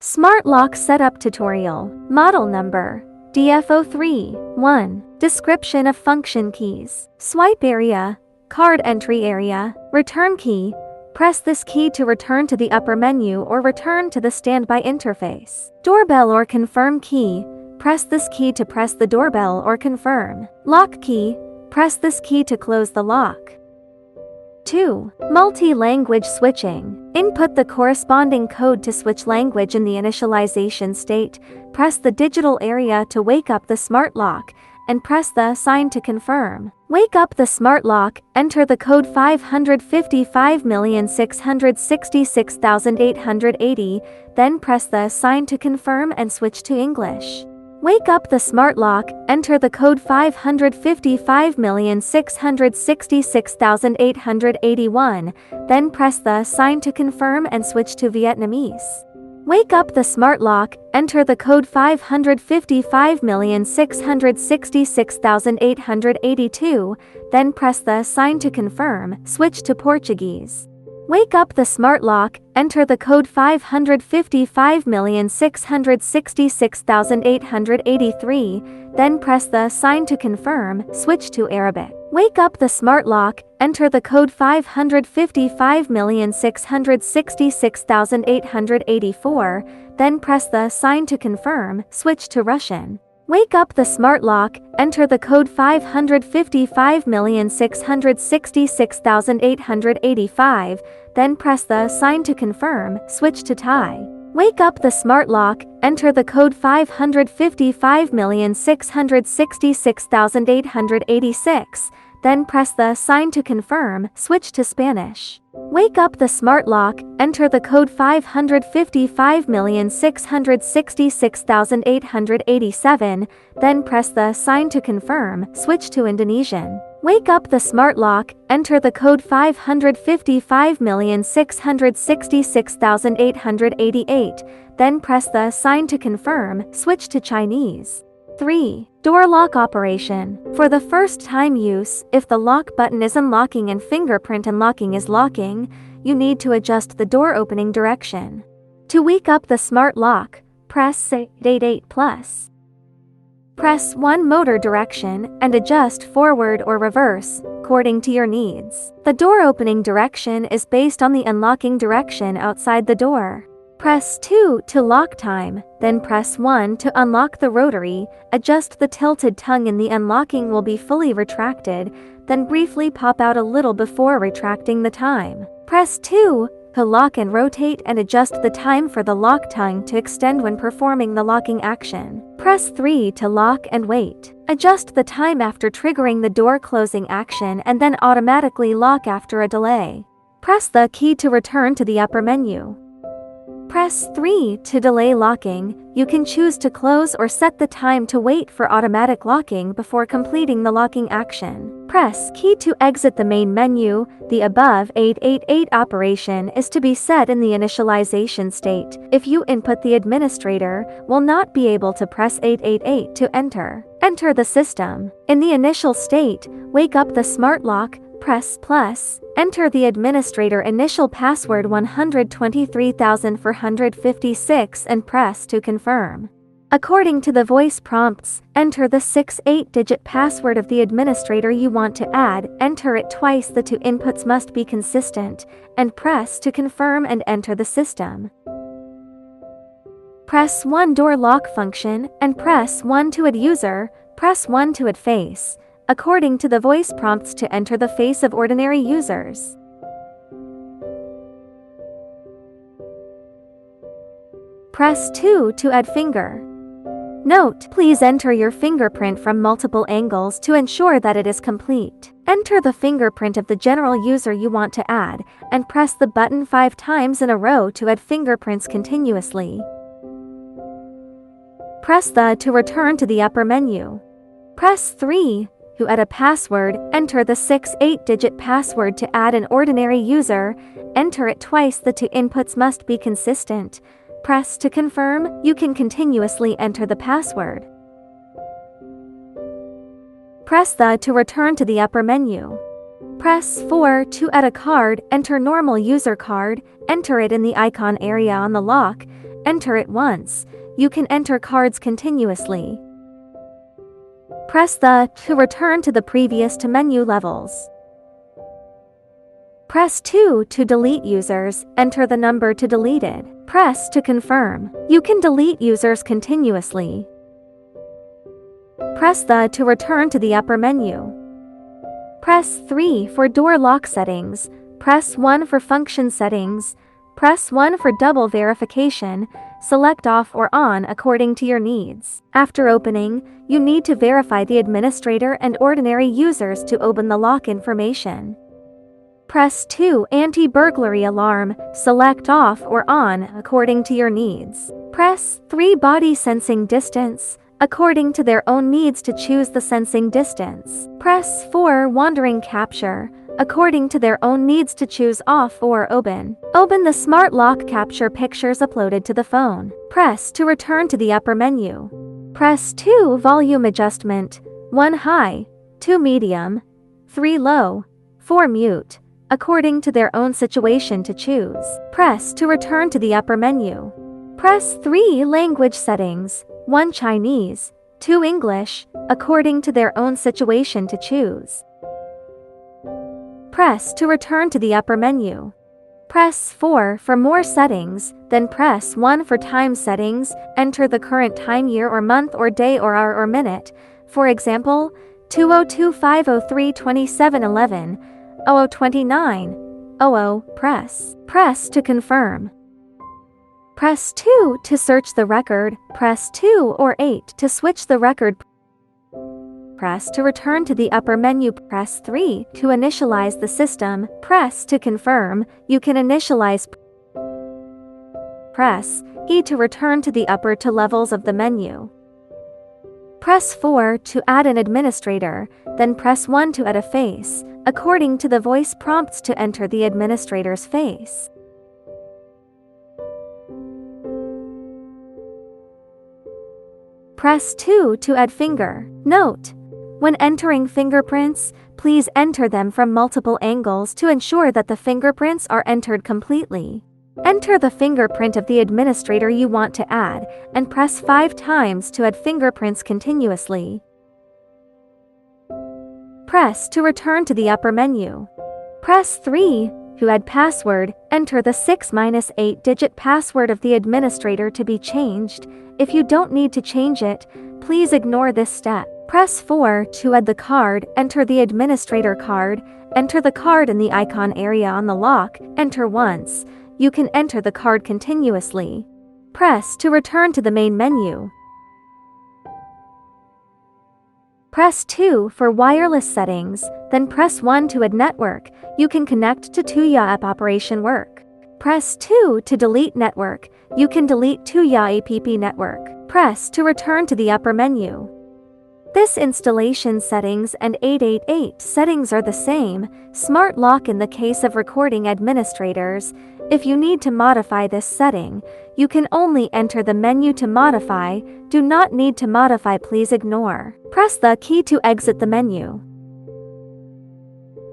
Smart Lock Setup Tutorial. Model Number DF03. 1. Description of function keys. Swipe area. Card entry area. Return key. Press this key to return to the upper menu or return to the standby interface. Doorbell or confirm key. Press this key to press the doorbell or confirm. Lock key. Press this key to close the lock. 2. Multi-language switching. Input the corresponding code to switch language in the initialization state, press the digital area to wake up the smart lock, and press the sign to confirm. Wake up the smart lock, enter the code 555,666,880, then press the sign to confirm and switch to English. Wake up the smart lock, enter the code 555,666,881, then press the sign to confirm and switch to Vietnamese. Wake up the smart lock, enter the code 555,666,882, then press the sign to confirm, switch to Portuguese. Wake up the smart lock, enter the code 555,666,883, then press the sign to confirm, switch to Arabic. Wake up the smart lock, enter the code 555,666,884, then press the sign to confirm, switch to Russian. Wake up the smart lock, enter the code 555,666,885, then press the sign to confirm, switch to Thai. Wake up the smart lock, enter the code 555,666,886, then press the sign to confirm, switch to Spanish. Wake up the smart lock, enter the code 555,666,887, then press the sign to confirm, switch to Indonesian. Wake up the smart lock, enter the code 555,666,888, then press the sign to confirm, switch to Chinese. 3. Door lock operation. For the first time use, if the lock button is unlocking and fingerprint unlocking is locking, you need to adjust the door opening direction. To wake up the smart lock, press 888+. Press 1 motor direction and adjust forward or reverse, according to your needs. The door opening direction is based on the unlocking direction outside the door. Press 2 to lock time, then press 1 to unlock the rotary, adjust the tilted tongue and the unlocking will be fully retracted, then briefly pop out a little before retracting the time. Press 2 to lock and rotate and adjust the time for the lock tongue to extend when performing the locking action. Press 3 to lock and wait. Adjust the time after triggering the door closing action and then automatically lock after a delay. Press the key to return to the upper menu. Press 3 to delay locking. You can choose to close or set the time to wait for automatic locking before completing the locking action. Press key to exit the main menu. The above 888 operation is to be set in the initialization state. If you input, the administrator will not be able to press 888 to enter. Enter the system. In the initial state, wake up the smart lock, press plus, enter the administrator initial password 123,456 and press to confirm. According to the voice prompts, enter the 6-8-digit password of the administrator you want to add, enter it twice, the two inputs must be consistent, and press to confirm and enter the system. Press 1 door lock function and press 1 to add user, press 1 to add face, according to the voice prompts to enter the face of ordinary users. Press 2 to add finger. Note, please enter your fingerprint from multiple angles to ensure that it is complete. Enter the fingerprint of the general user you want to add, and press the button 5 times in a row to add fingerprints continuously. Press the to return to the upper menu. Press 3 to add a password, enter the 6-8-digit password to add an ordinary user, enter it twice, the two inputs must be consistent. Press to confirm, you can continuously enter the password. Press the to return to the upper menu. Press 4 to add a card, enter normal user card, enter it in the icon area on the lock, enter it once. You can enter cards continuously. Press the to return to the previous to menu levels. Press 2 to delete users, enter the number to deleted. Press to confirm. You can delete users continuously. Press the to return to the upper menu. Press 3 for door lock settings. Press 1 for function settings. Press 1 for double verification. Select off or on according to your needs. After opening, you need to verify the administrator and ordinary users to open the lock information. Press 2 anti-burglary alarm, select off or on according to your needs. Press 3 body sensing distance, according to their own needs to choose the sensing distance. Press 4 wandering capture, according to their own needs to choose off or open. Open the smart lock capture pictures uploaded to the phone. Press to return to the upper menu. Press 2 volume adjustment, 1 high, 2 medium, 3 low, 4 mute, according to their own situation to choose. Press to return to the upper menu. Press 3 language settings, 1 Chinese, 2 English, according to their own situation to choose. Press to return to the upper menu. Press 4 for more settings, then press 1 for time settings, enter the current time year or month or day or hour or minute, for example, 2025032711, 0029, 00, press to confirm. Press 2 to search the record, press 2 or 8 to switch the record. Press to return to the upper menu, press 3 to initialize the system, press to confirm, you can initialize. Press E to return to the upper two levels of the menu. Press 4 to add an administrator, then press 1 to add a face, according to the voice prompts to enter the administrator's face. Press 2 to add finger. Note: when entering fingerprints, please enter them from multiple angles to ensure that the fingerprints are entered completely. Enter the fingerprint of the administrator you want to add, and press 5 times to add fingerprints continuously. Press to return to the upper menu. Press 3 to add password, enter the 6-8-digit password of the administrator to be changed. If you don't need to change it, please ignore this step. Press 4 to add the card, enter the administrator card, enter the card in the icon area on the lock, enter once. You can enter the card continuously. Press to return to the main menu. Press 2 for wireless settings, then press 1 to add network. You can connect to Tuya app operation work. Press 2 to delete network. You can delete Tuya app network. Press to return to the upper menu. This installation settings and 888 settings are the same. Smart lock in the case of recording administrators. If you need to modify this setting, you can only enter the menu to modify. Do not need to modify, please ignore. Press the key to exit the menu.